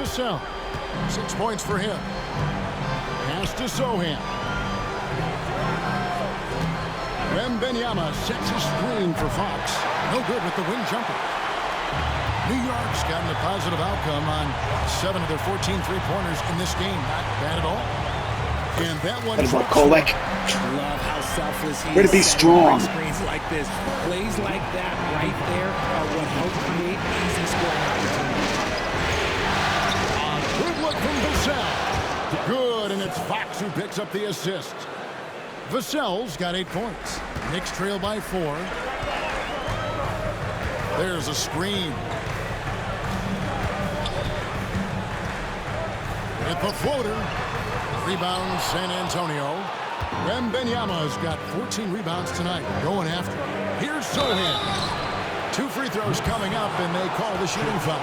Vassell. 6 points for him. Pass to Sohan. Wembanyama sets a screen for Fox. No good with the wing jumper. New York's gotten a positive outcome on 7 of their 14 three-pointers in this game. Not bad at all. And that one What about Kolek? Love how selfless he Way to is be setting strong. screens like this. Plays like that right there are what help create easy scoring opportunities. Good look from Vassell. Good, and it's Fox who picks up the assist. Vassell's got 8 points. Knicks trail by 4. There's a screen. With the floater. Rebound San Antonio. Wembanyama's got 14 rebounds tonight. Going after it. Here's Sohan. 2 free throws coming up, and they call the shooting foul.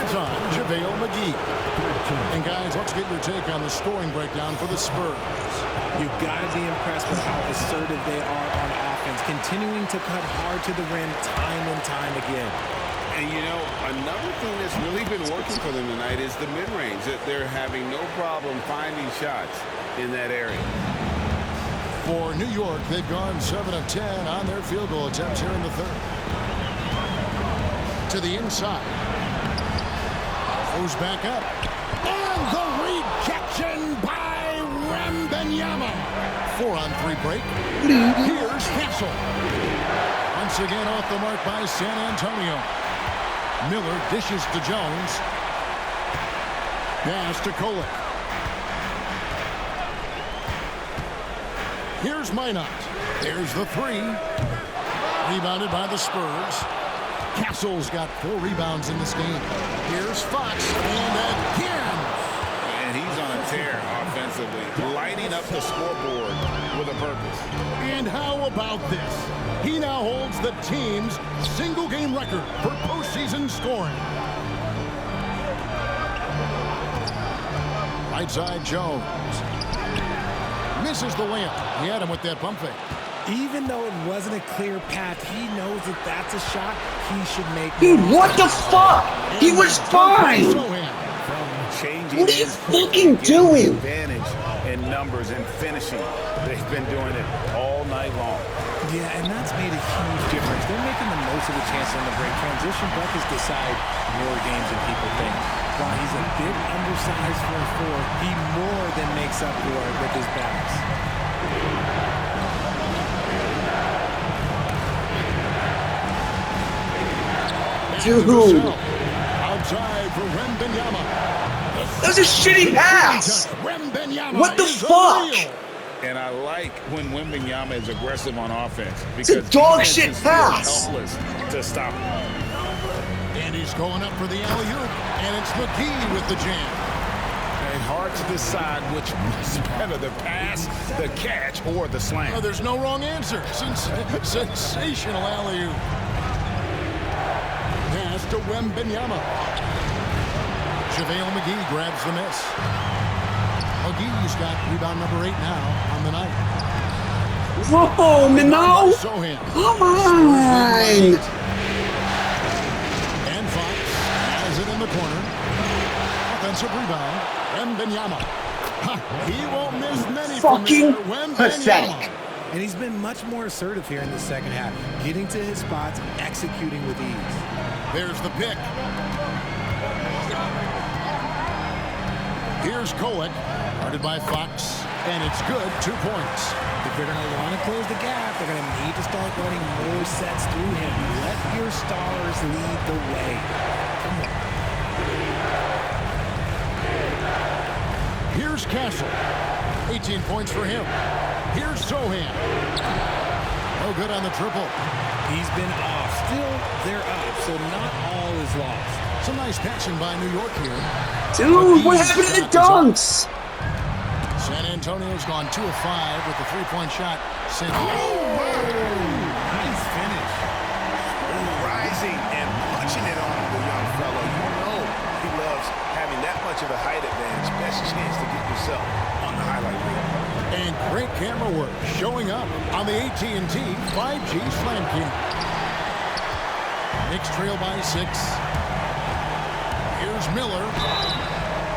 It's on JaVale McGee. And guys, let's get your take on the scoring breakdown for the Spurs. You've got to be impressed with how assertive they are on offense, continuing to cut hard to the rim time and time again. And, you know, another thing that's really been working for them tonight is the mid-range. That they're having no problem finding shots in that area. For New York, they've gone 7 of 10 on their field goal attempts here in the third. To the inside. Goes back up. And the rejection by Wembanyama. 4-on-3 break. Here's Castle. Once again off the mark by San Antonio. Miller dishes to Jones. Pass to Kolek. Here's Minot. There's the 3. Rebounded by the Spurs. Castle's got 4 rebounds in this game. Here's Fox. And again. And he's on a tear offensively, lighting up the scoreboard with a purpose. And how about this? He now holds the team's single-game record for postseason scoring. Right side, Jones. Misses the layup. He had him with that pump fake. Even though it wasn't a clear path, he knows that that's a shot he should make. Dude, what the fuck? He was fine. Changing What are you fucking doing? Advantage in numbers and finishing. They've been doing it all night long. Yeah, and that's made a huge difference. They're making the most of the chance on the break. Transition buckets decide more games than people think. While he's a bit undersized for a 4, he more than makes up for it with his bounce. Dude. Outside for Wembanyama. That was a shitty pass. What the fuck? And I like when Wembanyama is aggressive on offense It's a because dog defense shit is pass. helpless to stop him. And he's going up for the alley-oop. And it's McGee with the jam. And hard to decide which is better, the pass, the catch, or the slam. Oh, there's no wrong answer. Sensational alley-oop. Pass to Wembanyama. JaVale McGee grabs the miss. McGee's got rebound number 8 now on the night. Whoa, Minot. Sohan. Come on. And Fox has it in the corner. Offensive rebound. Wembanyama. He won't miss many Fucking from there. pathetic. And he's been much more assertive here in the second half, getting to his spots, executing with ease. There's the pick. Here's Kolek, guarded by Fox, and it's good, 2 points. If they're going to want to close the gap, they're going to need to start running more sets through him. Let your stars lead the way. Come on. Here's Castle, 18 points for him. Here's Sohan. No good on the triple. He's been off. Still, they're up, so not all is lost. Some nice passing by New York here. Dude, what happened to the dunks? San Antonio's gone 2 of 5 with the 3-point shot. Nice finish. Rising and punching it on the young fellow. You know he loves having that much of a height advantage. Best chance to get yourself on the highlight reel. And great camera work showing up on the AT&T 5G Slam King. Knicks trail by 6. Here's Here's Miller.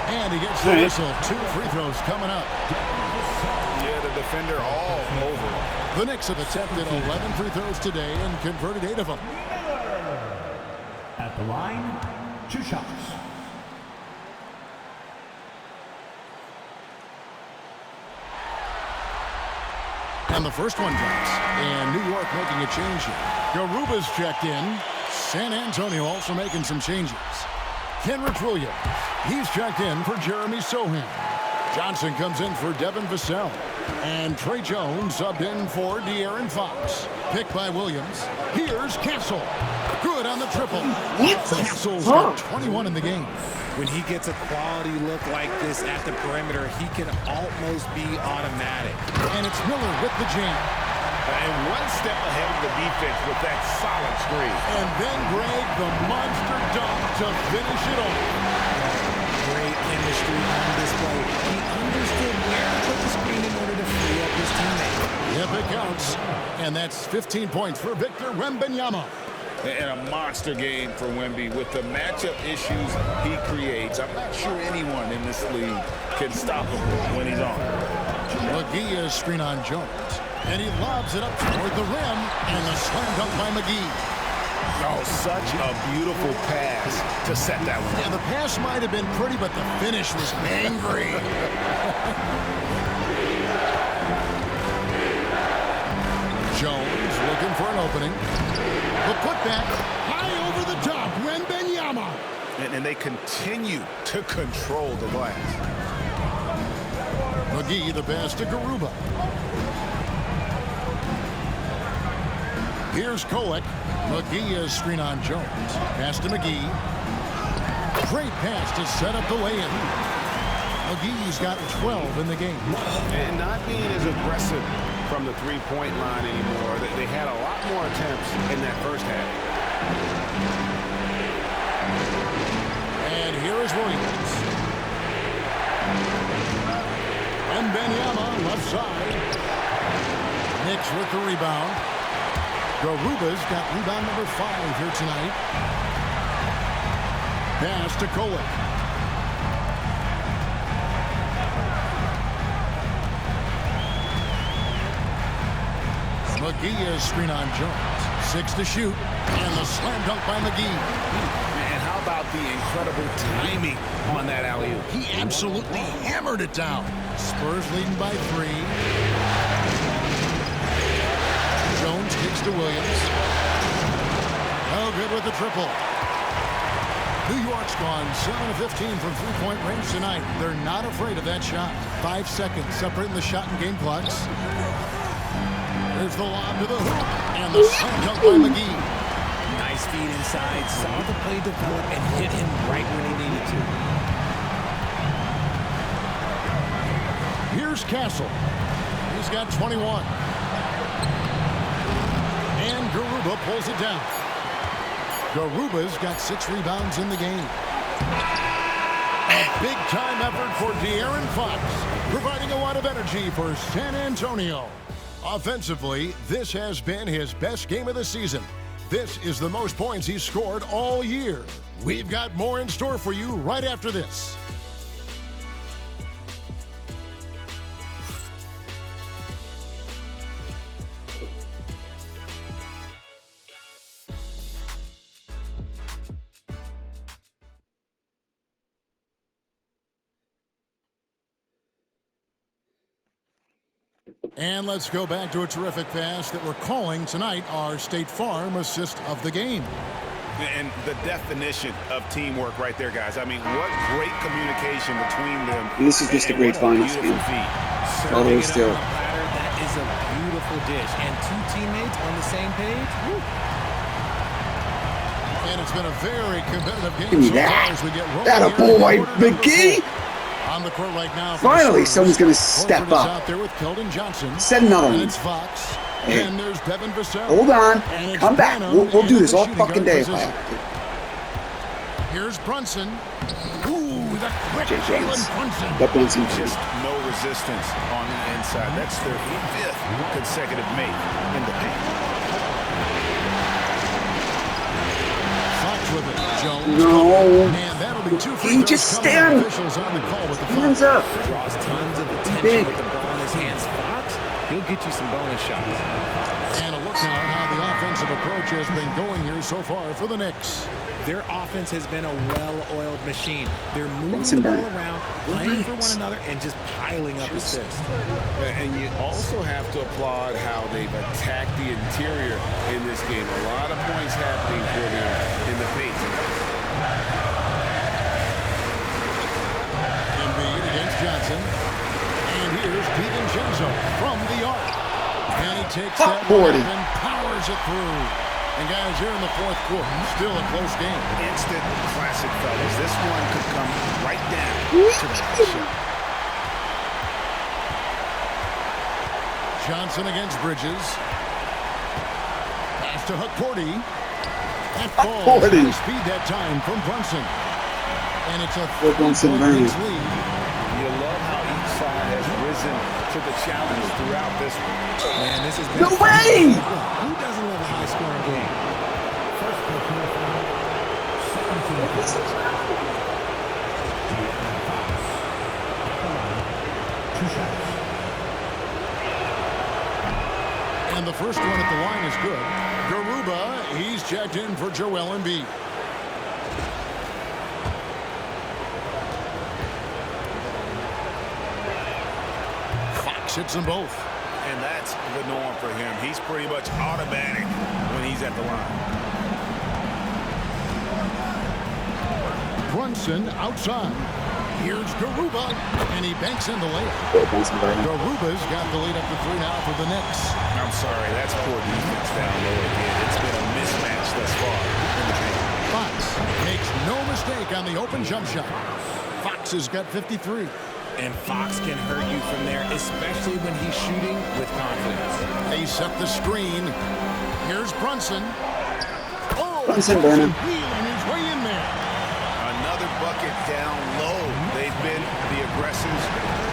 And he gets the whistle. 2 free throws coming up. Yeah, the defender all over. The Knicks have attempted 11 free throws today and converted 8 of them. At the line, 2 shots. And the first one drops. And New York making a change here. Garuba's checked in. San Antonio also making some changes. Kenrich Williams. He's checked in for Jeremy Sohan. Johnson comes in for Devin Vassell. And Trey Jones subbed in for De'Aaron Fox. Picked by Williams. Here's Castle. Good on the triple. Castle's got 21 in the game. When he gets a quality look like this at the perimeter, he can almost be automatic. And it's Miller with the jam. And one step ahead of the defense with that solid screen. And then Greg, the monster dunk to finish it off. Great chemistry on display. He understood where to put the screen in order to free up his teammate. Yep, it counts. And that's 15 points for Victor Wembanyama. And a monster game for Wemby with the matchup issues he creates. I'm not sure anyone in this league can stop him when he's on. McGee is screen on Jones. And he lobs it up toward the rim. And the slam dunk by McGee. Oh, such a beautiful pass to set that one. Yeah, the pass might have been pretty, but the finish was angry. Jones looking for an opening. The putback high over the top. Wembanyama. And they continue to control the glass. McGee the pass to Garuba. Here's Kolek. McGee is screen on Jones. Pass to McGee. Great pass to set up the lay-in. McGee's got 12 in the game. And not being as aggressive from the three-point line anymore. They had a lot more attempts in that first half. And here is Williams. Wembanyama left side. Knicks with the rebound. Garuba's got rebound number 5 here tonight. Pass to Kolek. McGee is screen on Jones. 6 to shoot. And the slam dunk by McGee. And how about the incredible timing on that alley-oop? He absolutely hammered it down. Spurs leading by 3. Jones kicks to Williams. Oh, good with the triple. New York's gone 7 of 15 from three-point range tonight. They're not afraid of that shot. 5 seconds separating the shot and game clocks. There's the lob to the hoop. And the slam dunk by McGee. Nice feed inside. Saw the play develop and hit him right when he needed to. Here's Castle. He's got 21. And Garuba pulls it down. Garuba's got 6 rebounds in the game. A big-time effort for De'Aaron Fox, providing a lot of energy for San Antonio. Offensively, this has been his best game of the season. This is the most points he's scored all year. We've got more in store for you right after this. And let's go back to a terrific pass that we're calling tonight our State Farm assist of the game. And the definition of teamwork right there, guys. I mean, what great communication between them. And this is just a great finals game. All those still. That is a beautiful dish. And 2 teammates on the same page. Woo. And it's been a very competitive game. Give me that. That a boy, McGee. On the court right now. Finally, someone's going to step up. Out there with Keldon Johnson. Send another and one. it's Fox. Hey. And there's Devin Vassell. Hold on. And Come back. Branham We'll do in this the all shooting fucking guard day if I position. have to. Here's Brunson. Ooh, the quick Jay Jalen James. Brunson. That Brunson. Just no resistance on the inside. That's their 5th consecutive make in the paint. Fox with it. Jones. No. And that'll be 2 free He throws just coming stand. up. Officials on the call with the Hands foul. up. Draws tons of attention Big. with the ball in his hands. Fox, he'll get you some bonus shots. And a look now at how the offensive approach has been going here so far for the Knicks. Their offense has been a well-oiled machine. They're moving Benson the ball Burnett. around, playing for one another, and just piling up assists. And you also have to applaud how they've attacked the interior in this game. A lot of points happening for them in the paint. Embiid against Johnson. And here's DiVincenzo from the arc. And he takes that one up and powers it through. And guys, here in the fourth quarter, still a close game. Instant classic, fellas. This one could come right down to the last shot. Johnson against Bridges. Pass to Hukporti. That falls. High speed that time from Brunson. And it's a 3-point lead. You love how each side has risen to the challenge throughout this one. Man, this is No way! Who doesn't love a high-scoring game? First personal foul. Second team foul. 2 shots. And the first one at the line is good. Garuba, he's checked in for Joel Embiid. Fox hits them both. And that's the norm for him. He's pretty much automatic when he's at the line. Brunson outside. Here's Garuba, and he banks in the layup. Garuba's got the lead up to 3 now for the Knicks. I'm sorry, that's poor defense down low again. It's been a mismatch thus far in the game. Fox makes no mistake on the open jump shot. Fox has got 53. And Fox can hurt you from there, especially when he's shooting with confidence. They set the screen. Here's Brunson. Oh, Brunson Burnett. wheeling his way in there. Another bucket down low. They've been the aggressors,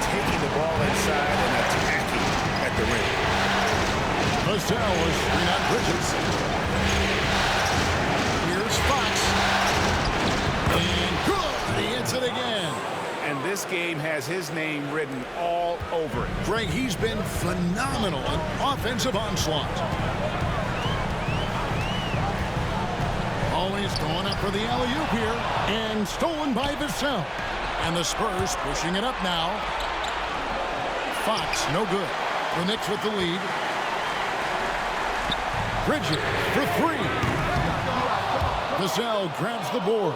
taking the ball inside and attacking at the rim. Vassell was screen on Bridges. Here's Fox. And good. He hits it again. And this game has his name written all over it. Greg, he's been phenomenal in offensive onslaught. Always going up for the alley-oop here. And stolen by Vassell. And the Spurs pushing it up now. Fox, no good. The Knicks with the lead. Bridges for 3. Vassell grabs the board.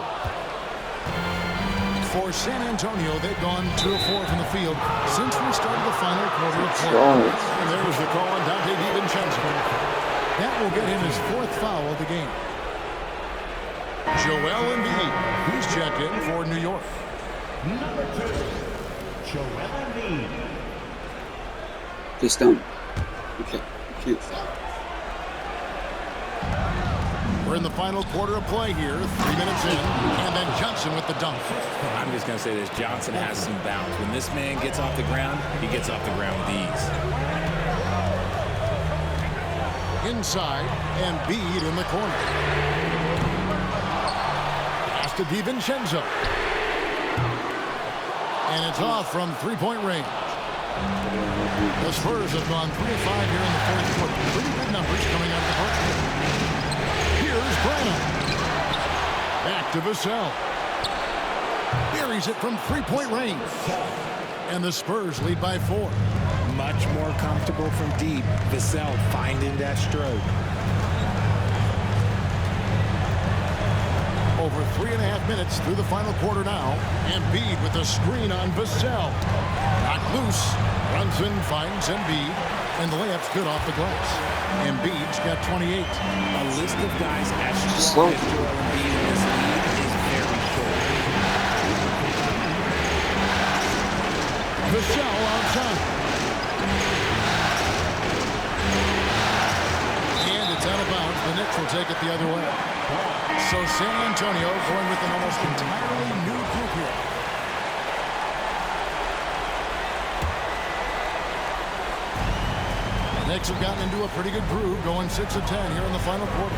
For San Antonio, they've gone 2 of 4 from the field since we started the final quarter of play. And there was the call on Dante DiVincenzo. That will get him his 4th foul of the game. Joel Embiid, he's checked in for New York. Number 2, Joel Embiid. Just don't. Okay. You can't. We're in the final quarter of play here, 3 minutes in, and then Johnson with the dunk. I'm just going to say this. Johnson has some bounce. When this man gets off the ground, he gets off the ground with ease. Inside, and Embiid in the corner. Pass to DiVincenzo. And it's off from 3-point range. The Spurs have gone 3 of 5 here in the fourth quarter. Pretty good numbers coming out of the park. Here's Branham. Back to Vassell. Buries it from 3-point range. And the Spurs lead by 4. Much more comfortable from deep. Vassell finding that stroke. Over 3.5 minutes through the final quarter now. Embiid with a screen on Vassell. Knocked loose. Brunson finds Embiid. And the layup's good off the glass. Embiid's got 28. A list of guys as strong as Joel Embiid in this league is very short. Vassell outside. And it's out of bounds. The Knicks will take it the other way. So San Antonio going with an almost entirely new group here. The Knicks have gotten into a pretty good groove, going 6 of 10 here in the final quarter.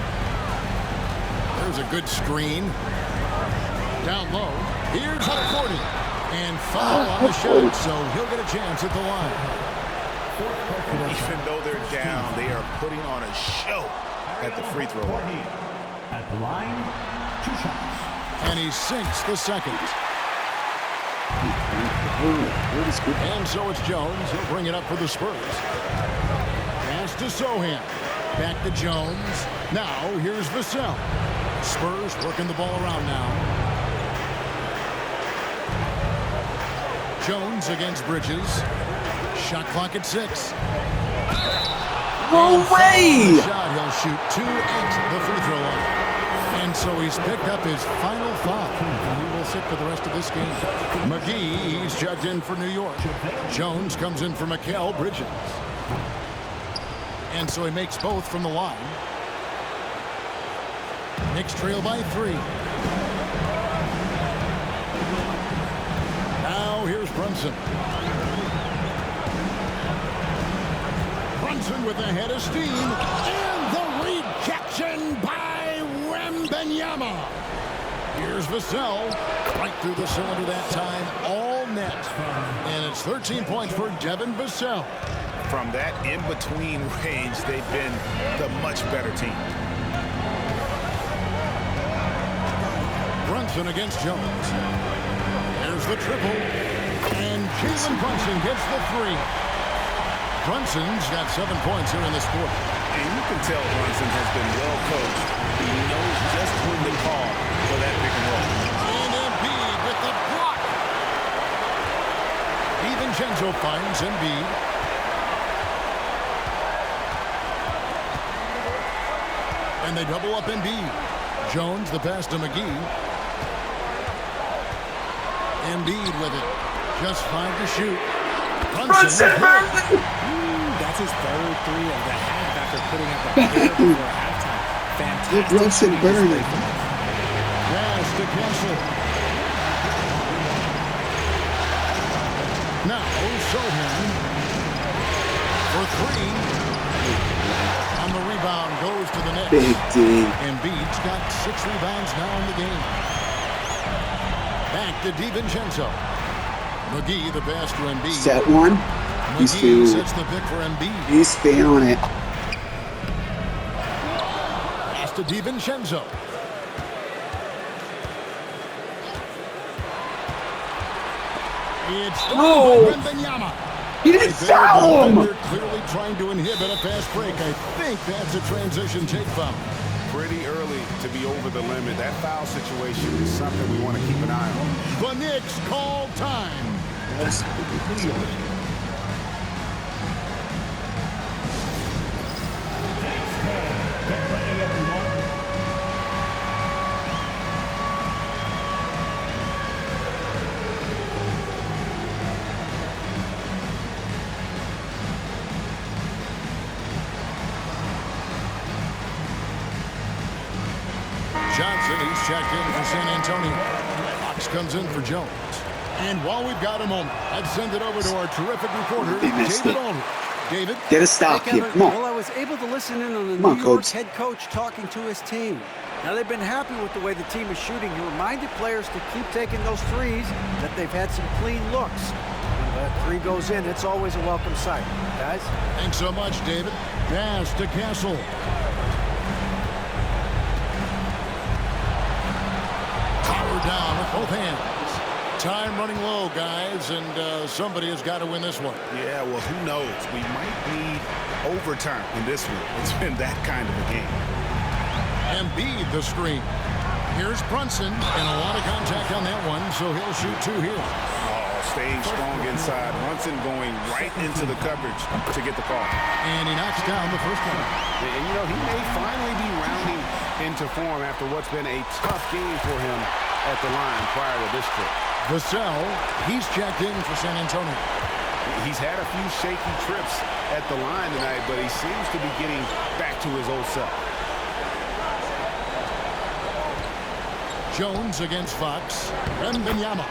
There's a good screen. Down low. Here's McCourty. And foul on the shot, so he'll get a chance at the line. Even though they're down, they are putting on a show at the free throw line. At the line, 2 shots. And he sinks the second. And so it's Jones. He'll bring it up for the Spurs. Pass to Sohan. Back to Jones. Now here's Vassell. Spurs working the ball around now. Jones against Bridges. Shot clock at 6. No way! Shot, he'll shoot 2 at the free throw line. And so he's picked up his final foul. And he will sit for the rest of this game. McGee, he's checked in for New York. Jones comes in for Mikal Bridges. And so he makes both from the line. Knicks trail by 3. Now here's Brunson. Brunson with a head of steam. And the rejection by Wembanyama. Here's Vassell. Right through the cylinder that time. All net. And it's 13 points for Devin Vassell. From that in-between range, they've been the much better team. Brunson against Jones. There's the triple. And Jalen Brunson gets the 3. Brunson's got 7 points here in this quarter. And you can tell Brunson has been well coached. He knows just when to call for that pick and roll. And Embiid with the block. DiVincenzo finds Embiid. And they double up Embiid. Jones the pass to McGee. Embiid with it. Just 5 to shoot. Brunson! That's his third 3 of the half after putting up a pair before halftime. Fantastic. Brunson burning. Pass to Kessler. Now Sohan for 3. On the rebound goes to the Knicks. Big D. Embiid's got 6 rebounds now in the game. Back to DiVincenzo. McGee the pass to Embiid. Set 1. McGee sets the pick for Embiid. You stay on it. Pass to DiVincenzo. It's Wembanyama. He didn't foul him! They're clearly trying to inhibit a fast break. I think that's a transition take foul. Pretty early to be over the limit. That foul situation is something we want to keep an eye on. The Knicks call time. Yes. Get ready, everyone. Johnson, he's checked in for San Antonio. Fox comes in for Jones. And while we've got a moment, I'd send it over to our terrific reporter, David Aldridge. David? Get a stop hey, here. Kevin, Come on. well, I was able to listen in on the Come on, New York Coach. head coach talking to his team. Now, they've been happy with the way the team is shooting. He reminded players to keep taking those threes, that they've had some clean looks. When that 3 goes in, it's always a welcome sight. Guys? Thanks so much, David. Pass to Castle. Power down with both hands. Time running low, guys, and somebody has got to win this one. Yeah, well, who knows? We might need overtime in this one. It's been that kind of a game. Embiid the screen. Here's Brunson, and a lot of contact on that one, so he'll shoot 2 here. Oh, staying strong inside. Brunson going right into the coverage to get the call. And he knocks down the first one. And, you know, he may finally be rounding into form after what's been a tough game for him at the line prior to this trip. Vassell, he's checked in for San Antonio. He's had a few shaky trips at the line tonight, but he seems to be getting back to his old self. Jones against Fox. Wembanyama.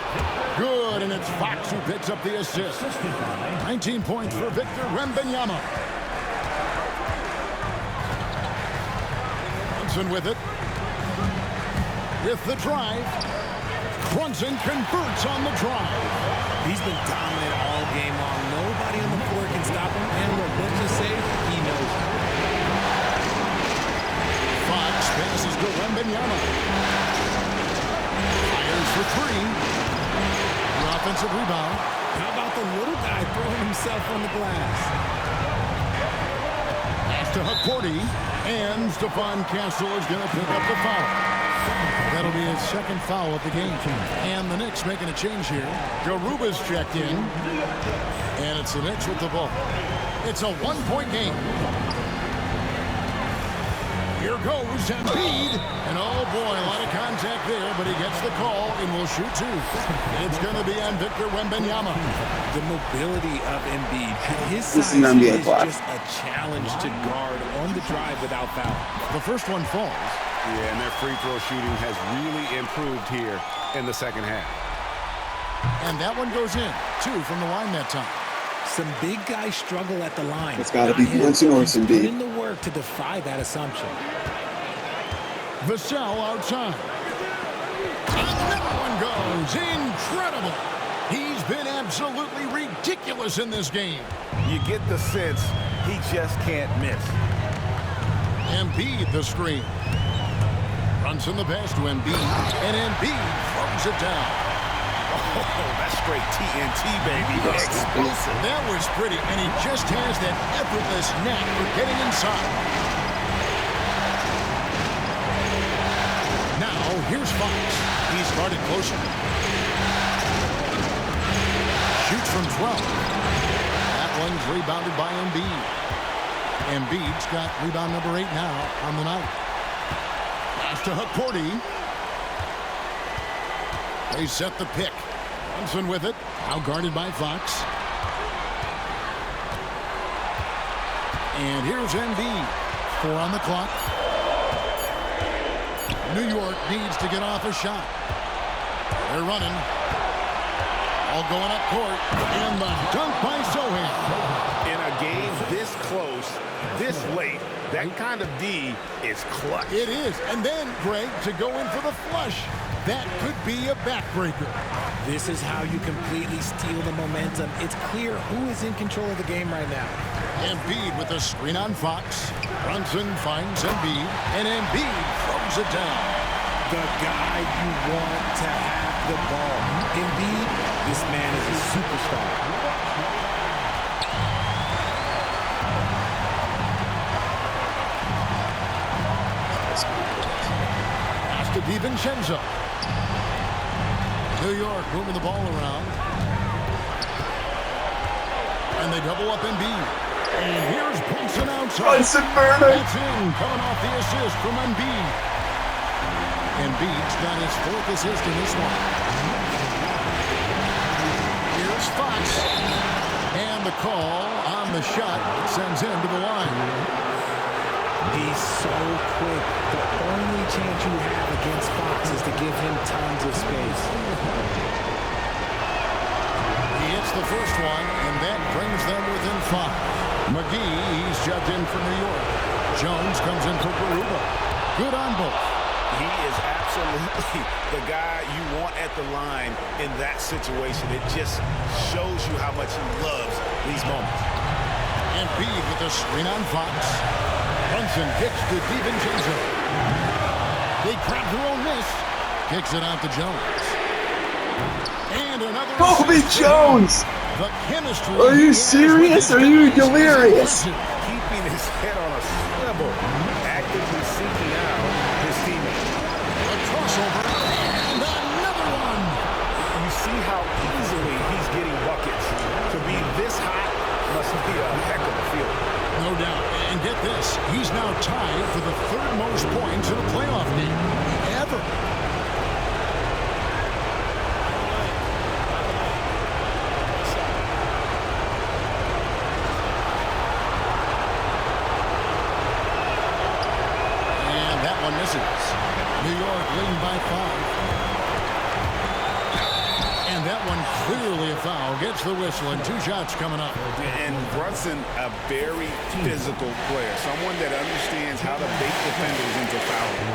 Good, and it's Fox who picks up the assist. 19 points for Victor Wembanyama. Brunson with it. with the drive. Brunson converts on the drive. He's been dominant all game long. Nobody on the floor can stop him. And look, let's just say he knows it. Fox passes to Wembanyama. Fires for three. The offensive rebound. How about the little guy throwing himself on the glass? Pass to Hakordi. And Stephon Castle is going to pick up the foul. That'll be his second foul of the game. And the Knicks making a change here. Garuba's checked in. And it's the Knicks with the ball. It's a one-point game. Here goes Embiid. And oh boy, a lot of contact there, but he gets the call and will shoot two. It's going to be on Victor Wembanyama. The mobility of Embiid. His This is size an NBA is clock. just a challenge to guard on the drive without foul. The first one falls. Yeah, and their free throw shooting has really improved here in the second half. And that one goes in. Two from the line that time. Some big guys struggle at the line. It's gotta Not be him. Brunson or He's Embiid. put in the work to defy that assumption. Vassell outside. Another one goes. Incredible. He's been absolutely ridiculous in this game. You get the sense he just can't miss. Embiid the screen. Runs in the pass to Embiid. And Embiid throws it down. Oh, that's straight TNT, baby. Explosive. That was pretty, and he just has that effortless knack for getting inside. Now, here's Fox. He's guarded closer. Shoots from 12. That one's rebounded by Embiid. Embiid's got rebound number 8 now on the night. Pass to Hakordi. They set the pick. Brunson with it. Now guarded by Fox. And here's Embiid. 4 on the clock. New York needs to get off a shot. They're running. All going up court. And the dunk by Sohan. In a game this close, this late, that kind of D is clutch. It is. And then, Greg, to go in for the flush. That could be a backbreaker. This is how you completely steal the momentum. It's clear who is in control of the game right now. Embiid with a screen on Fox. Brunson finds Embiid, and Embiid throws it down. The guy you want to have the ball. Embiid, this man is a superstar. Pass to DiVincenzo. New York moving the ball around. And they double up Embiid. And here's Brunson outside. Brunson Burner. That's in, coming off the assist from Embiid. Embiid's got his 4th assist in this one. Here's Fox. And the call on the shot sends him to the line. He's so quick. The only chance you have against Fox is to give him tons of space. He hits the first one, and that brings them within 5. McGee, he's jumped in for New York. Jones comes in for Garuba. Good on both. He is absolutely the guy you want at the line in that situation. It just shows you how much he loves these moments. Embiid with a screen on Fox. Brunson kicks to DiVincenzo. They grab their own miss. Kicks it out to Jones. And another Kobe assist. Jones! The chemistry. Are you he has serious? with Are his you guys is delirious? impressive. Keeping his head on a swivel, actively seeking out his teammates. A crossover. And another one. You see how easily he's getting buckets. To be this hot must be a heck of a feeling. No doubt. And get this. He's now tied for the 3rd most points in a playoff game ever. And that one misses. New York leading by 5. And that one clearly a foul. Gets the whistle, and 2 shots coming up. And Brunson, a very physical player. Someone that understands how to bait defenders into fouling.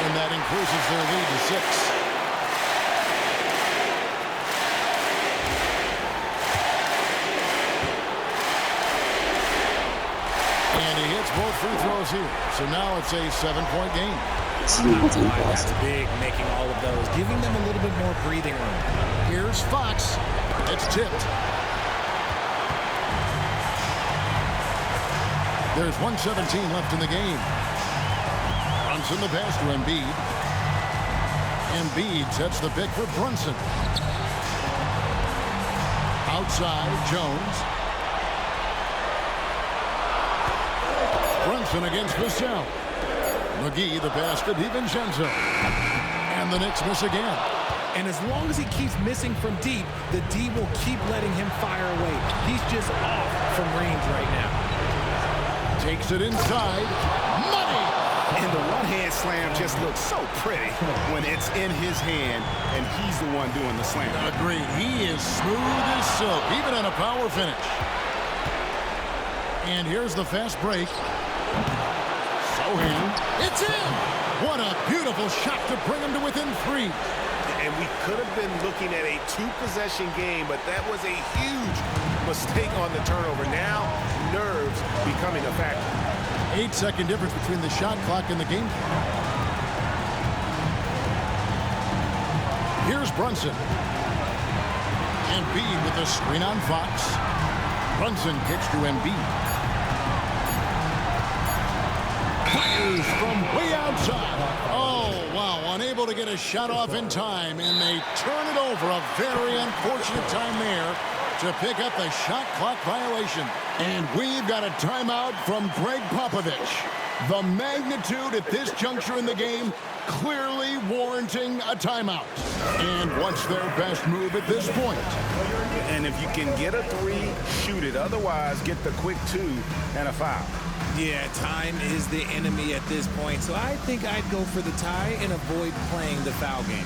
and that increases their lead to 6. And he hits both free throws here. So now it's a 7-point game. That's big, making all of those, giving them a little bit more breathing room. Here's Fox. It's tipped. There's 1:17 left in the game. Brunson the pass to Embiid. Embiid sets the pick for Brunson. Outside, Jones. Brunson against Vassell. McGee the pass to DiVincenzo. And the Knicks miss again. And as long as he keeps missing from deep, the D will keep letting him fire away. He's just off from range right now. Takes it inside. Money! And the one-hand slam just looks so pretty when it's in his hand and he's the one doing the slam. Agreed. He is smooth as silk, even on a power finish. And here's the fast break. Sohan. It's in! What a beautiful shot to bring him to within 3. And we could have been looking at a 2-possession game, but that was a huge mistake on the turnover. Now, nerves becoming a factor. 8-second difference between the shot clock and the game clock. Here's Brunson. Embiid with the screen on Fox. Brunson kicks to Embiid. Fires from way outside. Oh, wow. Unable to get a shot off in time, and they turn it over. A very unfortunate time there to pick up the shot clock violation. And we've got a timeout from Greg Popovich. The magnitude at this juncture in the game clearly warranting a timeout. And what's their best move at this point? And if you can get a 3, shoot it. Otherwise, get the quick 2 and a foul. Yeah, time is the enemy at this point, so I think I'd go for the tie and avoid playing the foul game.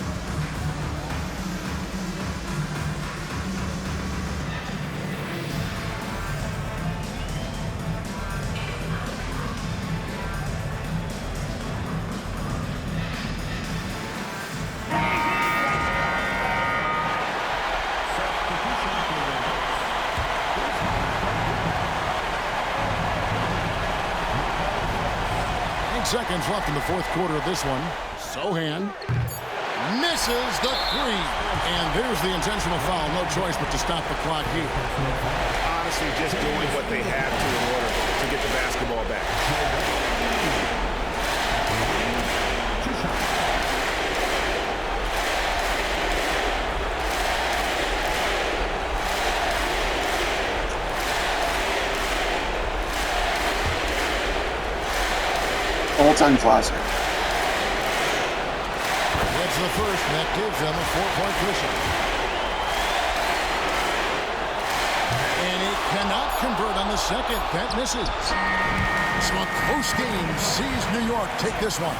Seconds left in the fourth quarter of this one. Sohan misses the 3. And there's the intentional foul. No choice but to stop the clock here. Honestly, just doing what they have to in order to get the basketball back. All-time classic. That's the first, and that gives them a 4-point cushion. And he cannot convert on the second. That misses. So a close game sees New York take this one.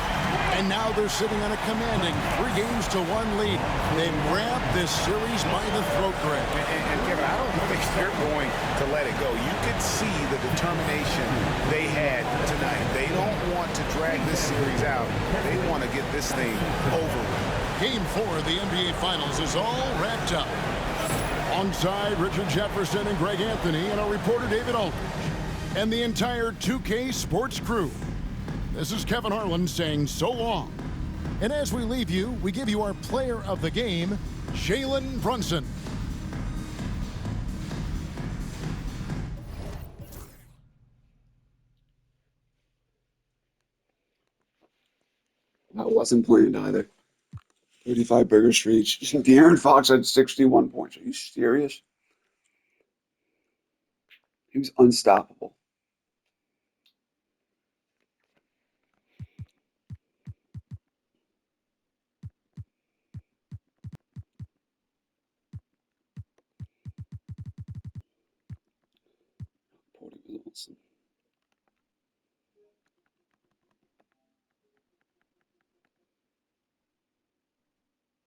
And now they're sitting on a commanding 3-1 lead. They grab this series by the throat, Greg. And Kevin, I don't think they're going to let it go. You could see the determination they had tonight. They don't want to drag this series out. They want to get this thing over with. Game 4 of the NBA Finals is all wrapped up. Alongside Richard Jefferson and Greg Anthony and our reporter David Aldridge and the entire 2K Sports crew. This is Kevin Harlan saying so long. And as we leave you, we give you our player of the game, Jalen Brunson. That wasn't planned either. 35 bigger streets. De'Aaron Fox had 61 points. Are you serious? He was unstoppable. Wilson.